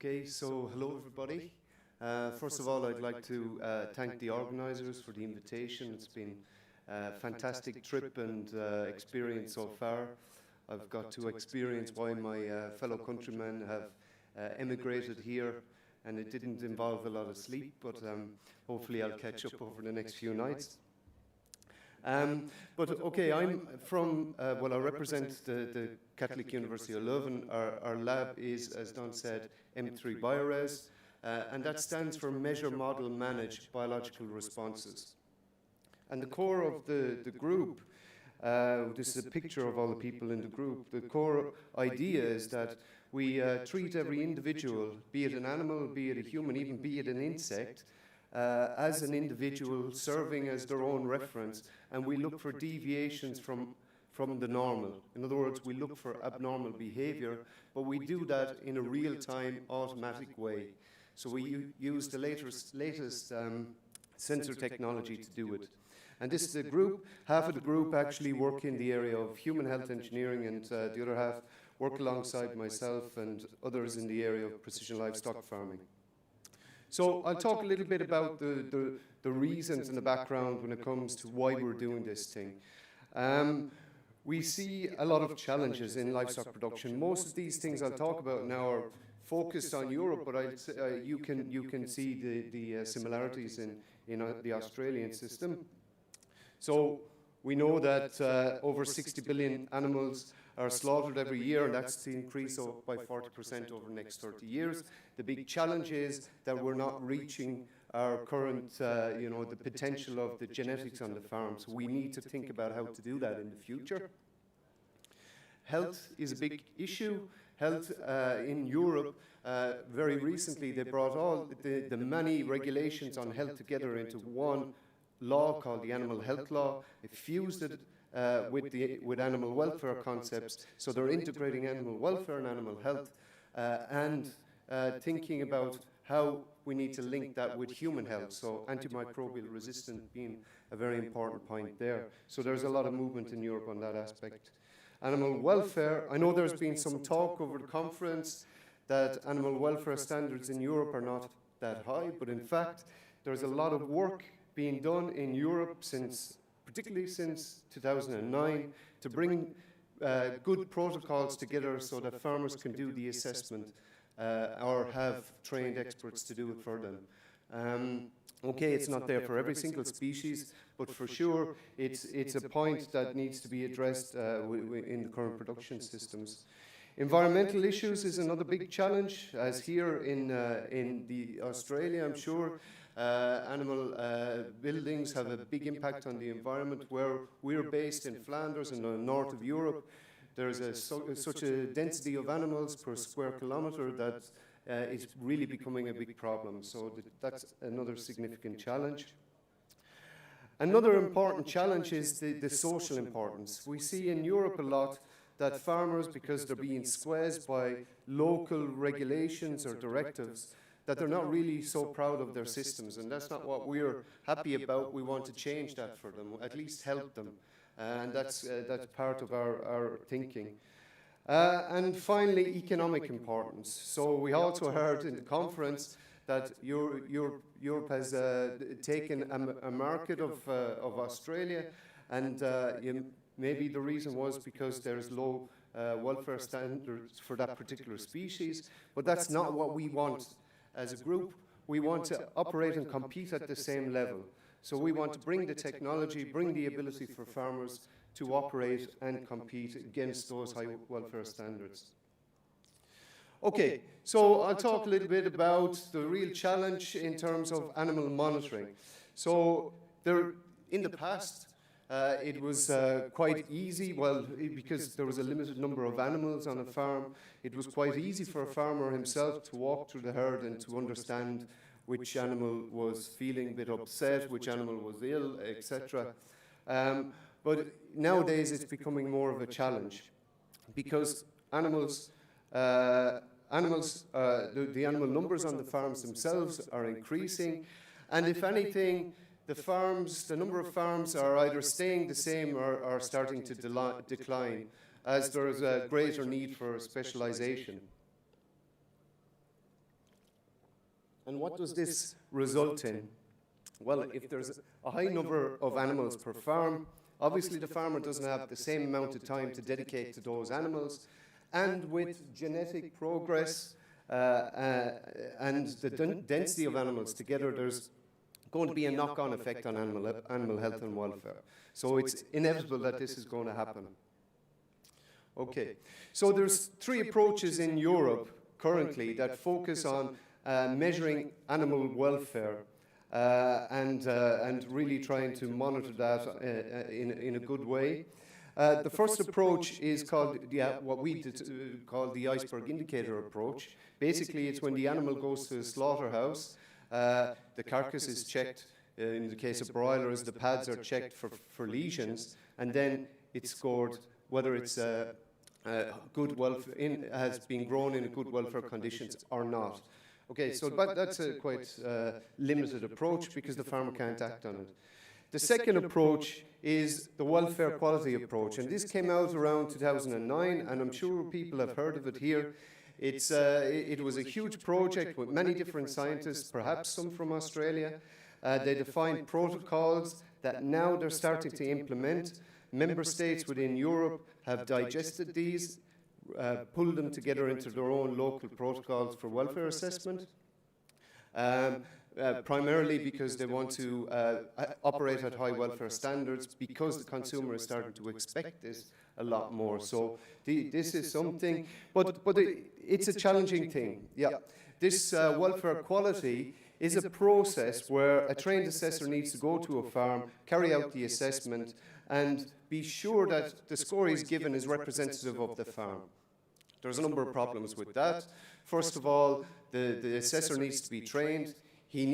Okay, so hello everybody. First of all, I'd like to thank the organisers for the invitation. It's been a fantastic trip and experience so far. I've got to experience why my fellow countrymen have emigrated here, and it didn't involve a lot of sleep, but hopefully I'll catch up over the next few nights. But okay, I'm from, well, I represent the Catholic University of Leuven. Our lab is, as Don said, M3 Biores, and that stands for Measure, Model, Manage Biological Responses. And the core of the group, this is a picture of all the people in the group, the core idea is that we treat every individual, be it an animal, be it a human, even be it an insect, as an individual serving as their own reference, and we look for deviations from the normal. In other words, we look for abnormal behavior, but we do that in a real-time, automatic way. So we use the latest sensor technology to do it. And this is a group. Half of the group actually work in the area of human health engineering, and the other half work alongside myself and others in the area of precision livestock farming. So I'll talk a little bit about the reasons and the background when it comes to why we're doing this thing. We see a lot of challenges in livestock production. Most of these things I'll talk about now are focused on Europe, but you can see the similarities in the Australian system. So we know that over 60 billion animals are slaughtered every year, and that's to increase by 40% over the next 30 years. The big challenge is that we're not reaching our current, the potential of the genetics on the farm. So we need to think about how to do that in the future. Health is a big issue. Health in Europe, very recently they brought all the many regulations on health together into one law called the Animal Health Law. It fused it with animal welfare concepts, so they're integrating animal welfare and animal health, and thinking about how we need to link that with human health, so antimicrobial resistance being a very important point there. So there's a lot of movement in Europe on that aspect. Animal welfare, I know there's been some talk over the conference that animal welfare standards in Europe are not that high, but in fact there's a lot of work being done in Europe particularly since 2009, to bring good protocols together so that farmers can do the assessment or have trained experts to do it for them. Okay, it's not there for every single species, but for sure it's a point that needs to be addressed in the current production systems. Environmental issues is another big challenge, as here in Australia, I'm sure. Animal buildings have a big impact on the environment. Where we're based in Flanders in the north of Europe, there's such a density of animals per square kilometre that it's really becoming a big problem. So that's another significant challenge. Another important challenge is the social importance. We see in Europe a lot that farmers, because they're being squeezed by local regulations or directives, that they're not really so proud of their systems, and that's not what we're happy about. We want to change that for them, at least help them, and that's part of our thinking. And finally, economic importance. So we also heard in the conference that Europe has taken a market of Australia, and maybe the reason was because there's low welfare standards for that particular species, but that's not what we want. As a group, we want to operate and compete at the same level. So we want to bring the technology, bring the ability for farmers to operate and compete against those high welfare standards. Okay, so I'll talk a little bit about the real challenge in terms of animal monitoring. So in the past, it was quite easy, well, because there was a limited number of animals on a farm, it was quite easy for a farmer himself to walk through the herd and to understand which animal was feeling a bit upset, which animal was ill, etc. But nowadays it's becoming more of a challenge, because the animal numbers on the farms themselves are increasing, and if anything, the number of farms are either staying the same or are starting to decline, as there is a greater need for specialization. And what does this result in? Well, if there's a high number of animals per farm, obviously the farmer doesn't have the same amount of time to dedicate to those animals. And with genetic progress and the density of animals together, there's going to be a knock-on effect on animal health and welfare. So it's inevitable that this is going to happen. Okay, so there's 3 approaches in Europe currently that focus on measuring animal welfare and really trying to monitor that in a good way. The first approach is called what we call the iceberg indicator approach. Basically, it's when the animal goes to a slaughterhouse, the carcass is checked. In the case of broilers, the pads are checked for lesions, and then it's scored whether it's good welfare has been grown in good welfare conditions or not. Okay, so but that's a quite limited approach because the farmer can't act on it. The second approach is the welfare quality approach, and this came out around 2009, and I'm sure people have heard of it here. It was a huge project with many different scientists, perhaps some from Australia. They defined protocols that now they're starting to implement. Member states within Europe have digested these, pulled them together into their own local protocols for welfare assessment. Primarily because they want to operate at high welfare standards, because the consumer is starting to expect this a lot more. So this is something, but it's a challenging thing. Yeah, this welfare quality is a process where a trained assessor needs to go to a farm, carry out the assessment, and be sure that the score he's given is representative of the farm. There's a number of problems with that. First of all, the assessor needs to be trained. He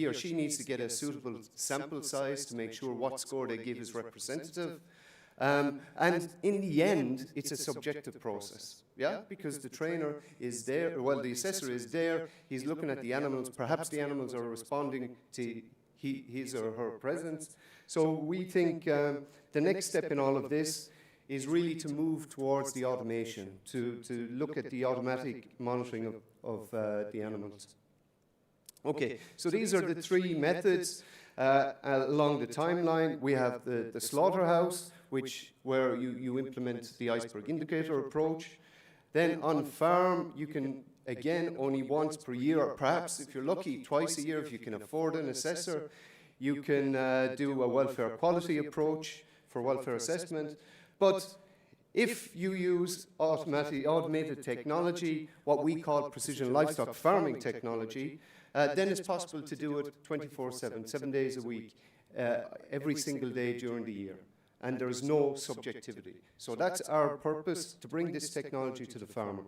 or she needs to get a suitable sample size to make sure what score they give is representative. And in the end, it's a subjective process, yeah? Because the trainer is there, well, the assessor is there, he's looking at the animals, perhaps the animals are responding to his or her presence. So we think the next step in all of this is really to move towards the automation, to look at the automatic monitoring of the animals. Okay, so these are the 3 methods along the timeline. We have the slaughterhouse, where you implement the iceberg indicator approach. Then on farm, you can, again, only once per year, or perhaps if you're lucky, twice a year if you can afford an assessor. You can do a welfare quality approach for welfare assessment. But if you use automated technology, what we call precision livestock farming technology, then it's possible to do it 24/7, 7 days a week, every single day during the year. And there is no subjectivity. So that's our purpose, to bring this technology to the farmer.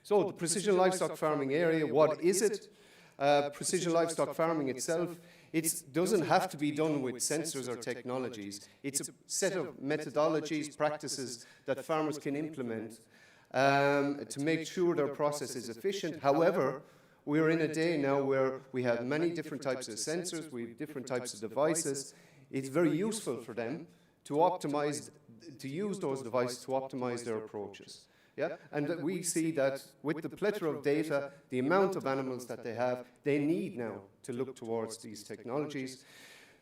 So the precision livestock farming area, what is it? Precision livestock farming itself, it doesn't have to be done with sensors or technologies. It's a set of methodologies, practices that farmers can implement to make sure their process is efficient. However, we're in a day now where we have many different types of sensors, we have different types of devices. It's very useful for them to use those devices to optimize their approaches. Yeah? And we see that with the plethora of data, the amount of animals that they have, they need now to look towards these technologies.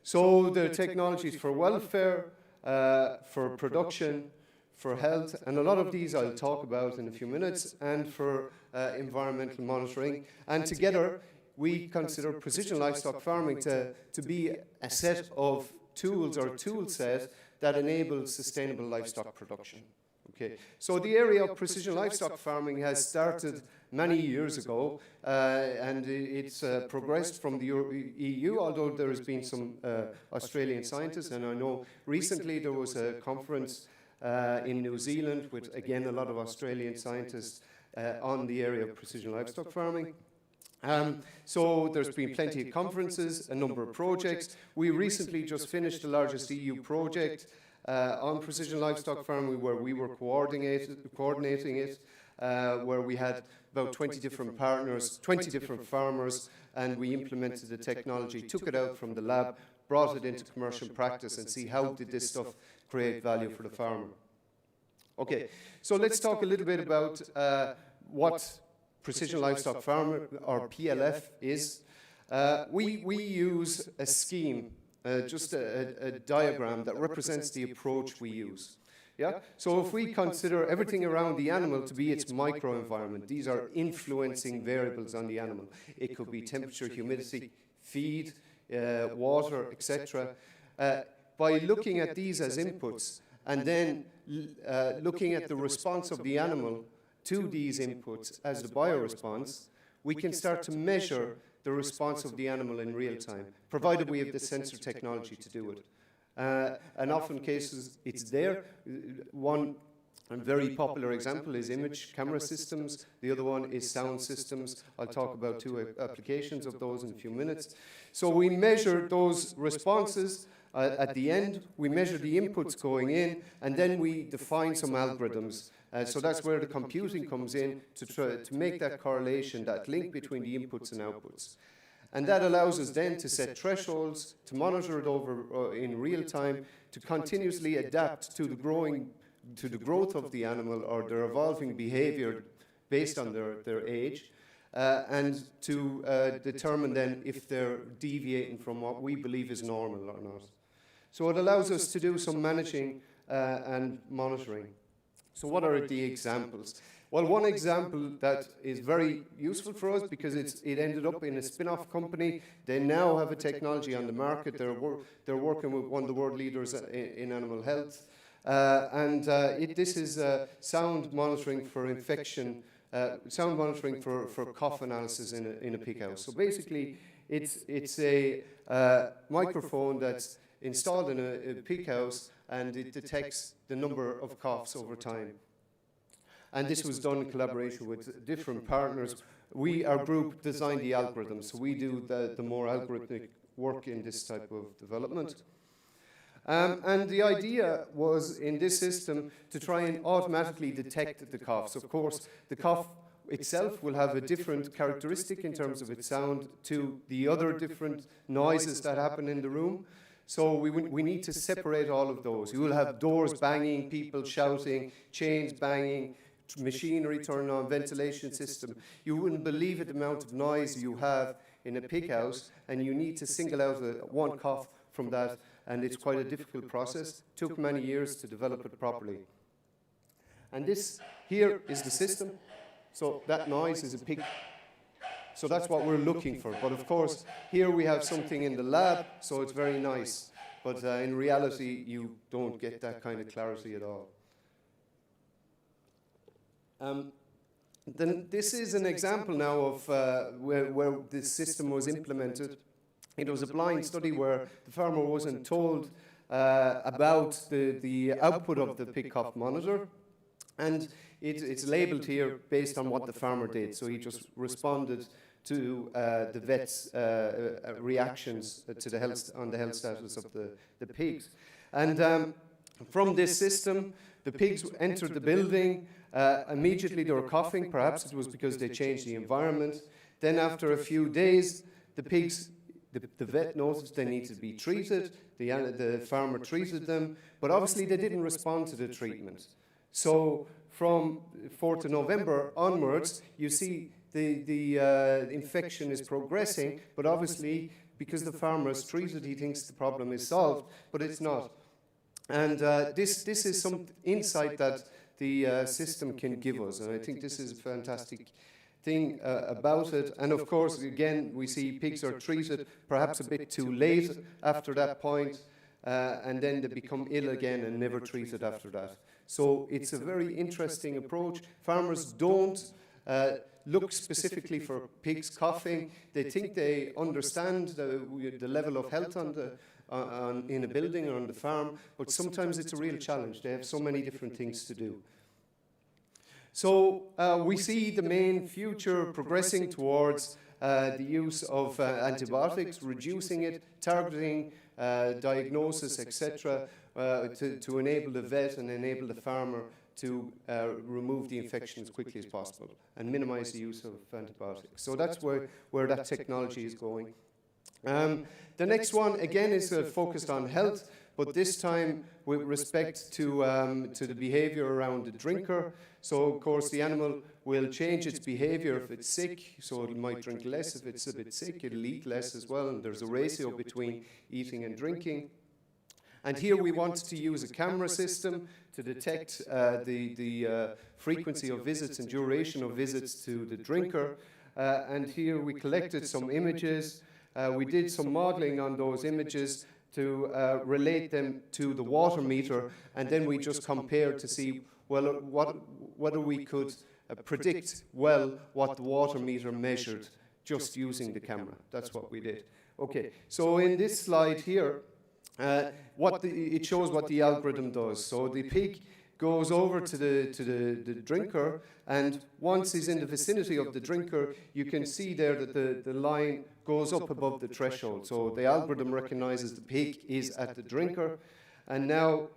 So the technologies for welfare, for production, for health, and a lot of these I'll talk about in a few minutes, and for environmental monitoring. And together, we consider precision livestock farming to be a set of tools or tool set that enables sustainable livestock production. Okay, so the area of precision livestock farming has started many years ago, and it's progressed from the EU, although there has been some Australian scientists, and I know recently there was a conference in New Zealand with, again, a lot of Australian scientists on the area of precision livestock farming. So there's been plenty of conferences, a number of projects. We recently just finished the largest EU project on precision livestock farming, where we were coordinating it, where we had about 20 different partners, 20 different farmers, and we implemented the technology, took it out from the lab, brought it into commercial practice, and see how did this stuff create value for the farmer. Okay, so let's talk a little bit about what Precision Livestock Farmer, or PLF, is we use a scheme, just a diagram that represents the approach we use. Yeah? So if we consider everything around the animal to be its microenvironment, these are influencing variables on the animal. It could be temperature, humidity, feed, water, etc. By looking at these as inputs and then looking at the response of the animal to these inputs as the bioresponse, we can start to measure the response of the animal in real time, provided we have the sensor technology to do it. And often cases, it's there. One very popular example is image camera systems. The other one is sound systems. I'll talk about two applications of those in a few minutes. So we measure those responses. At the end, we measure the inputs going in, and then we define some algorithms. So that's where the computing comes in to try to make that correlation, that link between the inputs and outputs. And that allows us then to set thresholds, to monitor it over in real time, to continuously adapt to the growth of the animal or their evolving behavior based on their age, and to determine then if they're deviating from what we believe is normal or not. So it allows us to do some managing and monitoring. So what are the examples? Well, one example that is very useful for us, because it ended up in a spin-off company. They now have a technology on the market. They're working with one of the world leaders in animal health. This is sound monitoring for infection, sound monitoring for cough analysis in a pig house. So basically, it's a microphone that's installed in a pig house, and it detects the number of coughs over time. And this was done in collaboration with different partners. Our group designed the algorithms, so we do the more algorithmic work in this type of development. And the idea was, in this system, to try and automatically detect the coughs. Of course, the cough itself will have a different characteristic in terms of its sound to the other different noises that happen in the room. So we need to separate all of those. You will have doors banging, people shouting, chains banging, machinery turning on, ventilation system. You wouldn't believe the amount of noise you have in a pig house, and you need to single out one cough from that, and it's quite a difficult process. Took many years to develop it properly. And this here is the system. So that noise is a pig. So that's what we're looking for. But of course, here we have something in the lab, so it's very nice. But in reality, you don't get that kind of clarity at all. Then this is an example now of where this system was implemented. It was a blind study where the farmer wasn't told about the output of the pig cough monitor, and it's labelled here based on what the farmer did. So he just responded to the vet's reactions to the health status of the pigs. And from this system, the pigs entered the building. Immediately they were coughing. Perhaps it was because they changed the environment. Then after a few days, the pigs, the vet noticed they needed to be treated. The farmer treated them, but obviously they didn't respond to the treatment. So from 4th of November onwards, you see the infection is progressing, but obviously because the farmer is treated, he thinks the problem is solved, but it's not. And this is some insight that the system can give us, and I think this is a fantastic thing about it. And of course, again, we see pigs are treated perhaps a bit too late after that point, and then they become ill again and never treated after that. So it's a very interesting approach. Farmers don't look specifically for pigs coughing. They think they understand the level of health in a building or on the farm, but sometimes it's a real challenge. They have so many different things to do. So we see the main future progressing towards the use of antibiotics, reducing it, targeting diagnosis, etc., to enable the vet and enable the farmer to remove the infection as quickly as possible and minimize the use of antibiotics. So that's where that technology is going. The next one, again, is focused on health, but this time with respect to the behavior around the drinker. So, of course, the animal will change its behavior if it's sick, so it might drink less. If it's a bit sick, it'll eat less as well, and there's a ratio between eating and drinking. And here we wanted to use a camera system to detect the frequency of visits and duration of visits to the drinker. And here we collected some images. We did some modeling on those images to relate them to the water meter, and then we just compared to see, well, whether we could predict well what the water meter measured just using the camera. That's what we did. Okay, so in this slide here, it shows what the algorithm does. So the pig goes over to the drinker, and once he's in the vicinity of the drinker, you can see there that the line goes up above the threshold. So the algorithm recognizes the pig is at the drinker, and now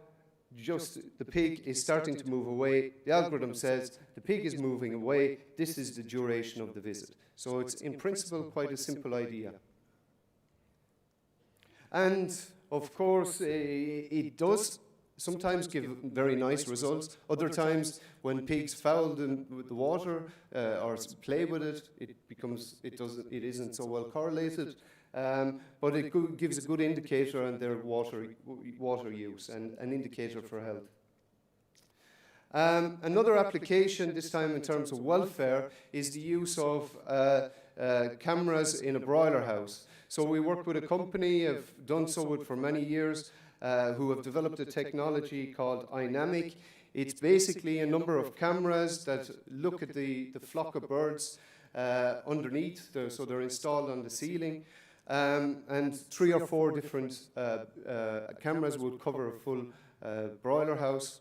just the pig is starting to move away. The algorithm says the pig is moving away. This is the duration of the visit. So it's in principle quite a simple idea. And of course, it does sometimes give very nice results. Other times, when pigs foul with the water or play with it, it isn't so well correlated. But it gives a good indicator on their water use and an indicator for health. Another application, this time in terms of welfare, is the use of cameras in a broiler house. So we work with a company, have done so for many years, who have developed a technology called iNamic. It's basically a number of cameras that look at the flock of birds underneath, so they're installed on the ceiling. And 3 or 4 different cameras would cover a full broiler house.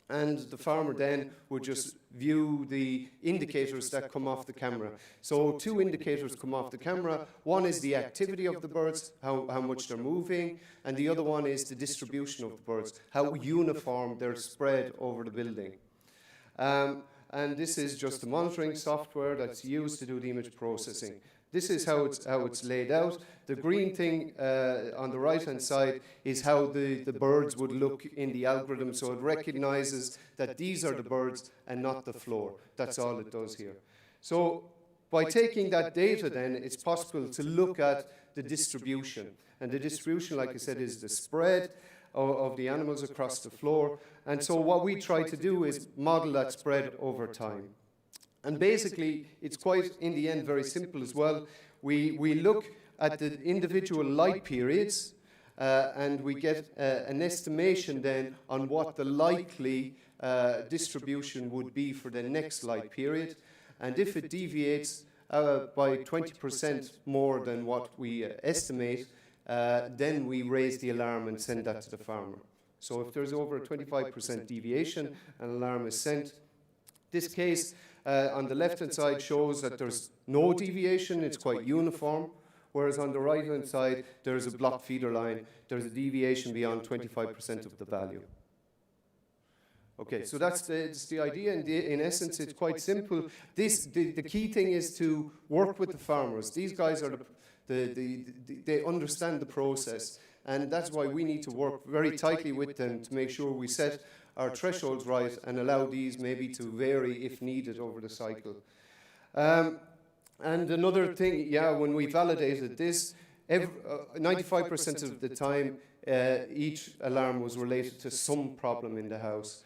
And the farmer then would just view the indicators that come off the camera. So 2 indicators come off the camera. One is the activity of the birds, how much they're moving, and the other one is the distribution of the birds, how uniform they're spread over the building. And this is just the monitoring software that's used to do the image processing. This is how it's laid out. The green thing on the right-hand side is how the birds would look in the algorithm, so it recognizes that these are the birds and not the floor. That's all it does here. So by taking that data then, it's possible to look at the distribution. And the distribution, like I said, is the spread of the animals across the floor. And so what we try to do is model that spread over time. And basically, it's quite, in the end, very simple as well. We look at the individual light periods, and we get an estimation then on what the likely distribution would be for the next light period. And if it deviates by 20% more than what we estimate, then we raise the alarm and send that to the farmer. So if there's over a 25% deviation, an alarm is sent. This case, on the left-hand side shows that there's no deviation, it's quite uniform, whereas on the right-hand side, there's a blocked feeder line, there's a deviation beyond 25% of the value. Okay, so that's the idea, and in essence, it's quite simple. The key thing is to work with the farmers. These guys are they understand the process, and that's why we need to work very tightly with them to make sure we set our thresholds right and allow these maybe to vary if needed over the cycle. And another thing, when we validated this, 95% of the time, each alarm was related to some problem in the house,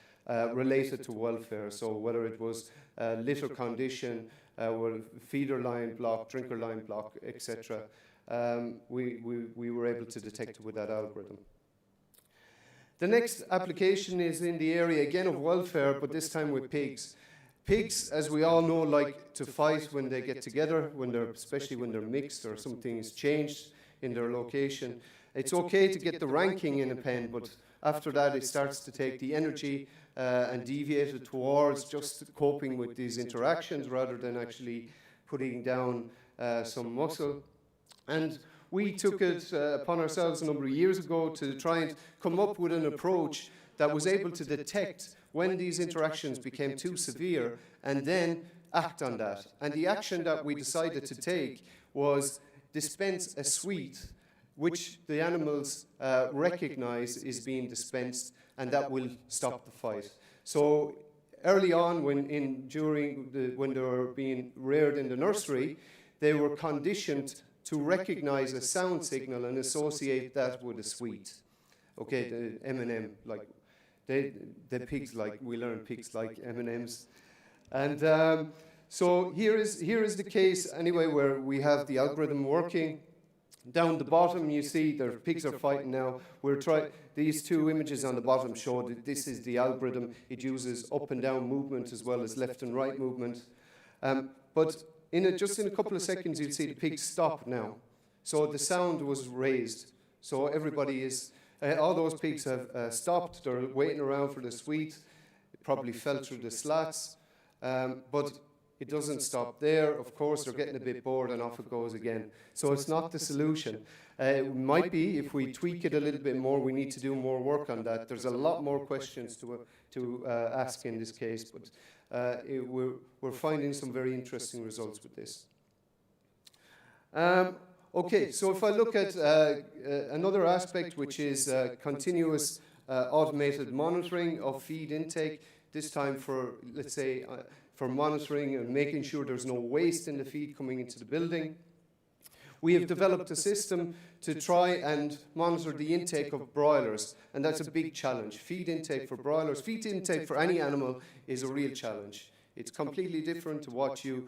related to welfare. So whether it was litter condition, feeder line block, drinker line block, etc., we were able to detect it with that algorithm. The next application is in the area, again, of welfare, but this time with pigs. Pigs, as we all know, like to fight when they get together, especially when they're mixed or something's changed in their location. It's okay to get the ranking in a pen, but after that it starts to take the energy and deviate it towards just coping with these interactions rather than actually putting down some muscle. And we took it upon ourselves a number of years ago to try and come up with an approach that was able to detect when these interactions became too severe and then act on that. And the action that we decided to take was dispense a sweet which the animals recognize is being dispensed, and that will stop the fight. So early on, when they were being reared in the nursery, they were conditioned to recognize a sound signal and associate that with a sweet. Okay, the M&M, like the pigs like, we learn pigs like M&Ms. And so here is the case anyway where we have the algorithm working. Down the bottom you see the pigs are fighting now. These two images on the bottom show that this is the algorithm. It uses up and down movement as well as left and right movement. But just in a couple of seconds you'll see the pigs stop now. So the sound was raised. So everybody is, all those pigs have stopped. They're waiting around for the sweet. It probably fell through the slats. But it doesn't stop there. Of course, they're getting a bit bored and off it goes again. So it's not the solution. It might be, if we tweak it a little bit more, we need to do more work on that. There's a lot more questions to ask in this case, but we're finding some very interesting results with this. Okay, so if I look at another aspect, which is continuous automated monitoring of feed intake, this time for, let's say, for monitoring and making sure there's no waste in the feed coming into the building. We have developed a system to try and monitor the intake of broilers, and that's a big challenge. Feed intake for broilers, feed intake for any animal is a real challenge. It's completely different to what you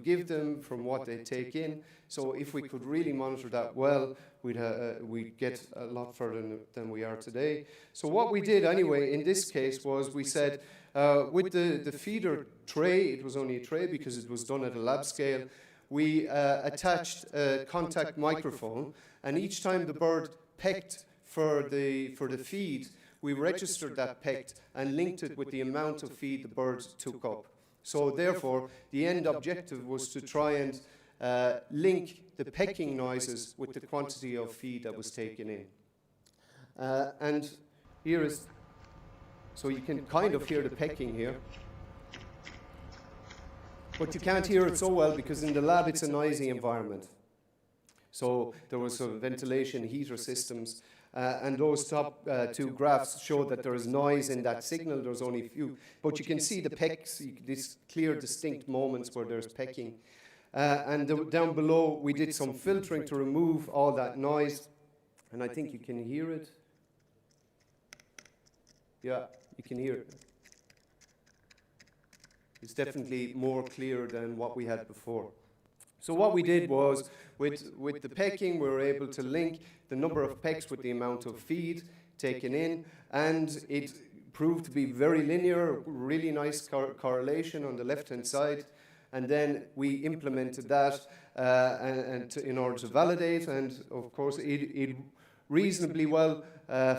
give them from what they take in. So if we could really monitor that well, we'd get a lot further than we are today. So what we did anyway in this case was we said, with the feeder tray, it was only a tray because it was done at a lab scale, we attached a contact microphone, and each time the bird pecked for the feed, we registered that peck and linked it with the amount of feed the bird took up. So therefore, the end objective was to try and link the pecking noises with the quantity of feed that was taken in. And here is, so you can kind of hear the pecking here. But you can't hear it so well because in the lab it's a noisy environment. So there was some ventilation heater systems, and those top two graphs show that there is noise in that signal. There's only a few, but you can see the pecks, these clear, distinct moments where there's pecking. And down below, we did some filtering to remove all that noise, and I think you can hear it. Yeah, you can hear it. It's definitely more clear than what we had before. So what we did was, with the pecking, we were able to link the number of pecks with the amount of feed taken in, and it proved to be very linear, really nice correlation on the left-hand side. And then we implemented that in order to validate, and of course it reasonably well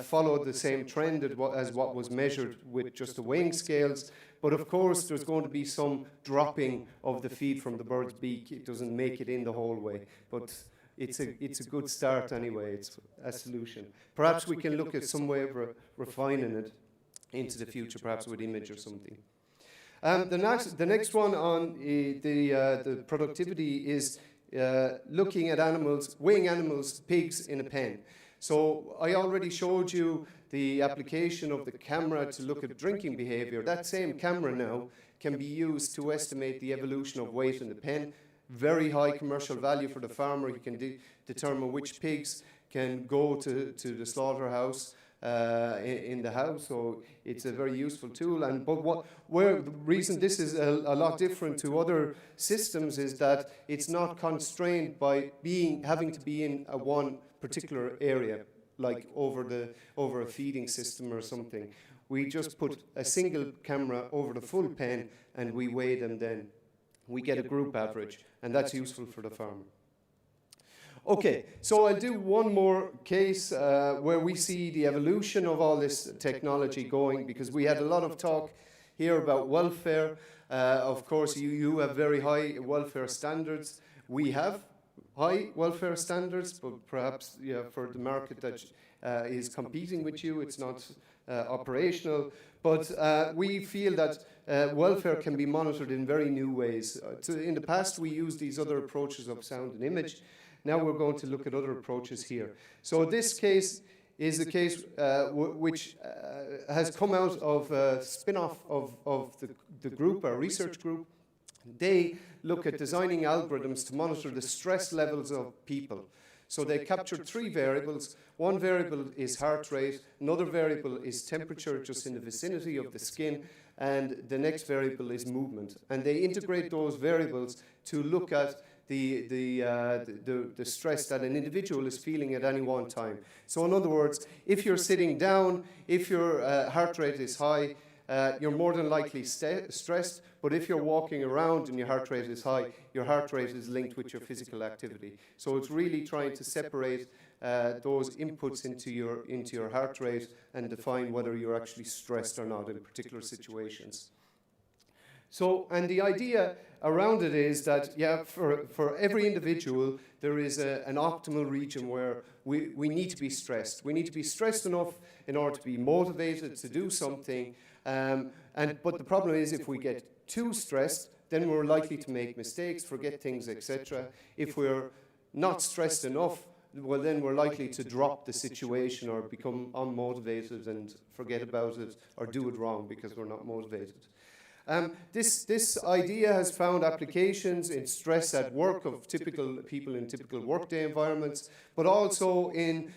followed the same trend as what was measured with just the weighing scales. But of course, there's going to be some dropping of the feed from the bird's beak. It doesn't make it in the whole way, but it's a good start anyway. It's a solution. Perhaps we can look at some way of refining it into the future, perhaps with image or something. The next one on the productivity is looking at animals, weighing animals, pigs in a pen. So I already showed you the application of the camera to look at drinking behavior. That same camera now can be used to estimate the evolution of weight in the pen. Very high commercial value for the farmer. He can determine which pigs can go to the slaughterhouse in the house. So it's a very useful tool. The reason this is a lot different to other systems is that it's not constrained by having to be in one particular area, like over a feeding system or something. We just put a single camera over the full pen and we weigh them then. We get a group average, and that's useful for the farmer. Okay, so I'll do one more case where we see the evolution of all this technology going, because we had a lot of talk here about welfare. Of course, you have very high welfare standards. We have high welfare standards, but perhaps for the market that is competing with you, it's not operational. But we feel that welfare can be monitored in very new ways. In the past, we used these other approaches of sound and image. Now we're going to look at other approaches here. So this case is a case which has come out of a spin-off of the group, our research group. They look at designing algorithms to monitor the stress levels of people. So they captured 3 variables. One variable is heart rate, another variable is temperature just in the vicinity of the skin, and the next variable is movement. And they integrate those variables to look at the stress that an individual is feeling at any one time. So in other words, if you're sitting down, if your heart rate is high, you're more than likely stressed, but if you're walking around and your heart rate is high, your heart rate is linked with your physical activity. So it's really trying to separate those inputs into your heart rate and define whether you're actually stressed or not in particular situations. So, and the idea around it is that, yeah, for every individual, there is an optimal region where we need to be stressed. We need to be stressed enough in order to be motivated to do something. But the problem is, if we get too stressed, then we're likely to make mistakes, forget things, etc. If we're not stressed enough, well, then we're likely to drop the situation or become unmotivated and forget about it or do it wrong because we're not motivated. This idea has found applications in stress at work of typical people in typical workday environments, but also in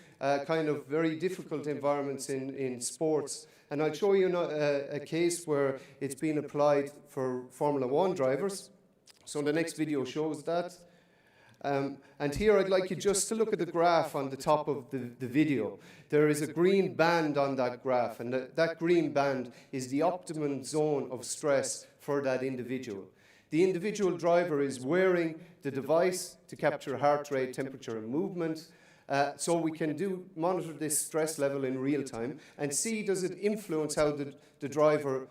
kind of very difficult environments in sports. And I'll show you a case where it's been applied for Formula 1 drivers. So the next video shows that. And here I'd like you just to look at the graph on the top of the video. There is a green band on that graph, and that green band is the optimum zone of stress for that individual. The individual driver is wearing the device to capture heart rate, temperature, and movement. So we can monitor this stress level in real time and see, does it influence how the driver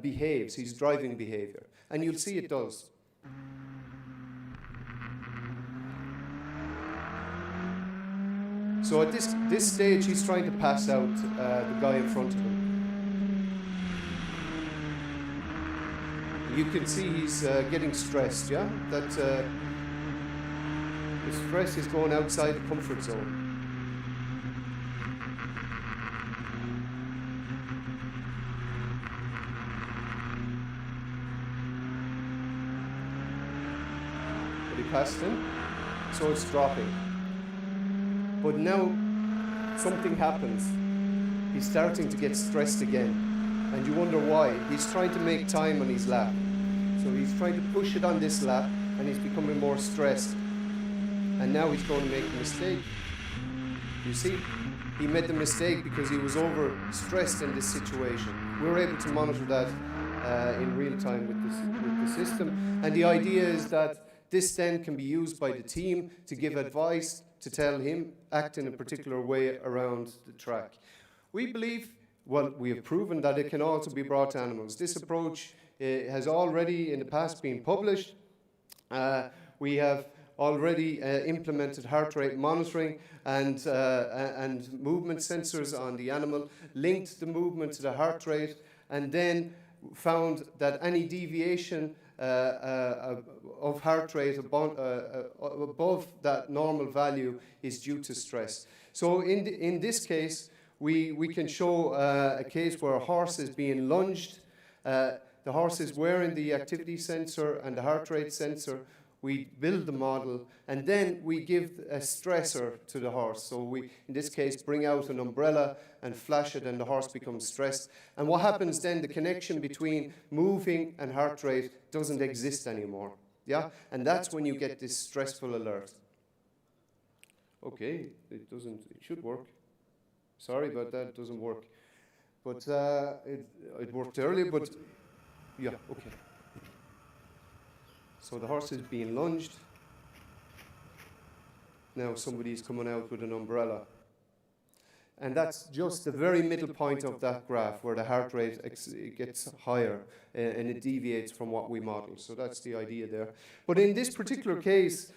behaves, his driving behavior. And you'll see it does. So at this stage, he's trying to pass out the guy in front of him. You can see he's getting stressed, yeah? That the stress is going outside the comfort zone. But he passed him, so it's dropping. But now something happens. He's starting to get stressed again. And you wonder why. He's trying to make time on his lap. So he's trying to push it on this lap, and he's becoming more stressed. And now he's going to make a mistake. You see, he made the mistake because he was overstressed in this situation. We were able to monitor that in real time with the system. And the idea is that this then can be used by the team to give advice, to tell him, act in a particular way around the track. We believe, well, we have proven that it can also be brought to animals. This approach has already in the past been published. We have already implemented heart rate monitoring and movement sensors on the animal, linked the movement to the heart rate, and then found that any deviation of heart rate above that normal value is due to stress. So in this case, we can show a case where a horse is being lunged. The horse is wearing the activity sensor and the heart rate sensor. We build the model, and then we give a stressor to the horse. So we, in this case, bring out an umbrella and flash it, and the horse becomes stressed. And what happens then, the connection between moving and heart rate doesn't exist anymore. Yeah? And that's when you get this stressful alert. Okay, it should work. Sorry about that, it doesn't work. But it worked earlier, but yeah, okay. So the horse is being lunged. Now somebody's coming out with an umbrella. And that's just the very middle point of that graph where the heart rate gets higher and it deviates from what we model. So that's the idea there. But in this particular case,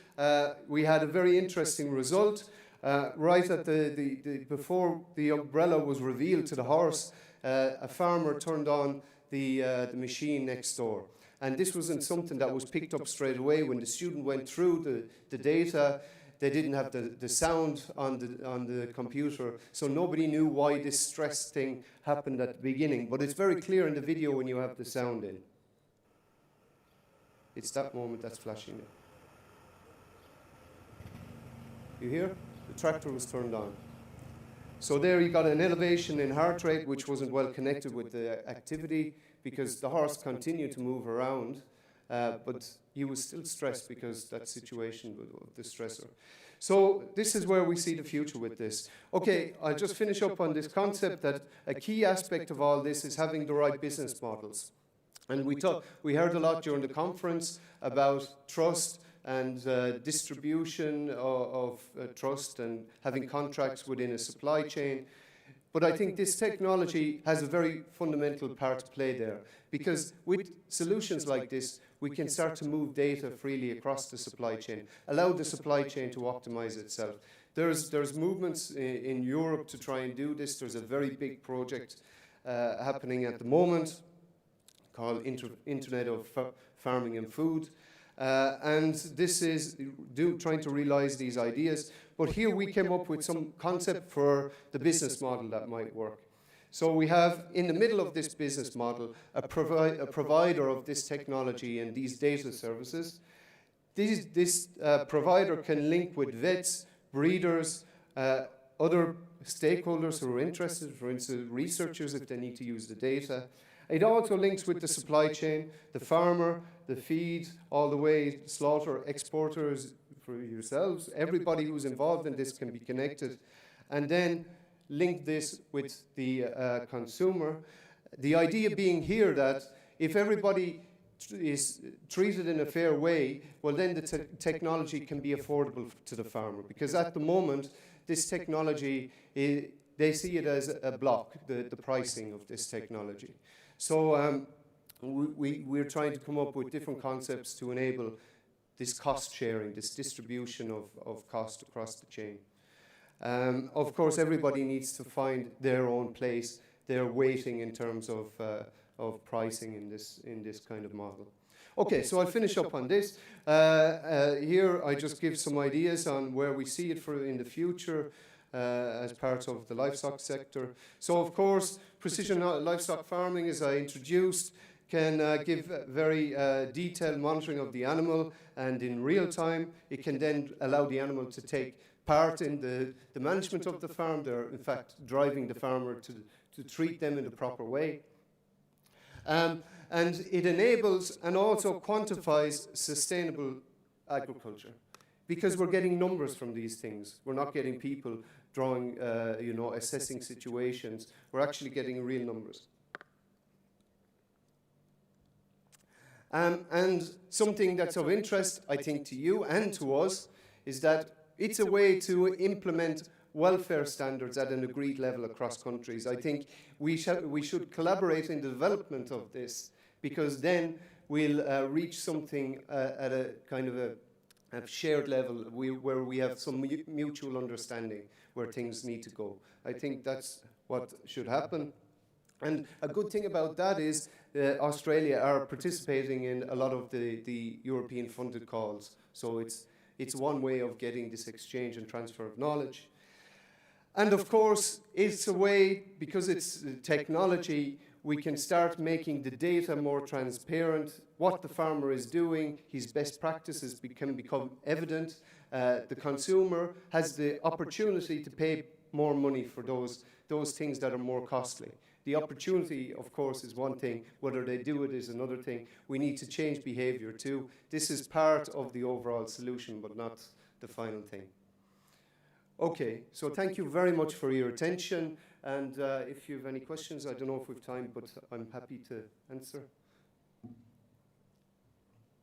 we had a very interesting result. Right at before the umbrella was revealed to the horse, a farmer turned on the machine next door. And this wasn't something that was picked up straight away. When the student went through the data, they didn't have the sound on the computer, so nobody knew why this stress thing happened at the beginning. But it's very clear in the video when you have the sound in. It's that moment that's flashing there. You hear? The tractor was turned on. So there you got an elevation in heart rate, which wasn't well connected with the activity, because the horse continued to move around, but he was still stressed because that situation of the stressor. So this is where we see the future with this. Okay, I'll just finish up on this concept that a key aspect of all this is having the right business models. And we heard a lot during the conference about trust and distribution of trust and having contracts within a supply chain. But I think this technology has a very fundamental part to play there, because with solutions like this, we can start to move data freely across the supply chain, allow the supply chain to optimize itself. There's movements in Europe to try and do this. There's a very big project happening at the moment called Internet of Farming and Food. And this is trying to realize these ideas. But here we came up with some concept for the business model that might work. So we have, in the middle of this business model, a provider of this technology and these data services. This provider can link with vets, breeders, other stakeholders who are interested, for instance, researchers if they need to use the data. It also links with the supply chain, the farmer, the feed, all the way slaughter, exporters, for yourselves. Everybody who's involved in this can be connected. And then link this with the consumer. The idea being here that if everybody is treated in a fair way, well then the technology can be affordable to the farmer. Because at the moment, this technology, they see it as a block, the pricing of this technology. So we're trying to come up with different concepts to enable this cost sharing, this distribution of cost across the chain. Of course, everybody needs to find their own place, their weighting in terms of pricing in this kind of model. Okay, so I'll finish up on this. Here I just give some ideas on where we see it in the future. As part of the livestock sector. So of course, precision livestock farming, as I introduced, can give very detailed monitoring of the animal, and in real time, it can then allow the animal to take part in the management of the farm. They're in fact driving the farmer to treat them in the proper way. And it enables and also quantifies sustainable agriculture, because we're getting numbers from these things. We're not getting people drawing, assessing situations. We're actually getting real numbers. And something that's of interest, I think, to you and to us, is that it's a way to implement welfare standards at an agreed level across countries. I think we should collaborate in the development of this, because then we'll reach something at a kind of a shared level where we have some mutual understanding where things need to go. I think that's what should happen. And a good thing about that is Australia are participating in a lot of the European funded calls. So it's one way of getting this exchange and transfer of knowledge. And of course, it's a way, because it's technology, we can start making the data more transparent. What the farmer is doing, his best practices can become evident. The consumer has the opportunity to pay more money for those things that are more costly. The opportunity, of course, is one thing. Whether they do it is another thing. We need to change behavior too. This is part of the overall solution, but not the final thing. Okay, so thank you very much for your attention. And if you have any questions, I don't know if we have time, but I'm happy to answer.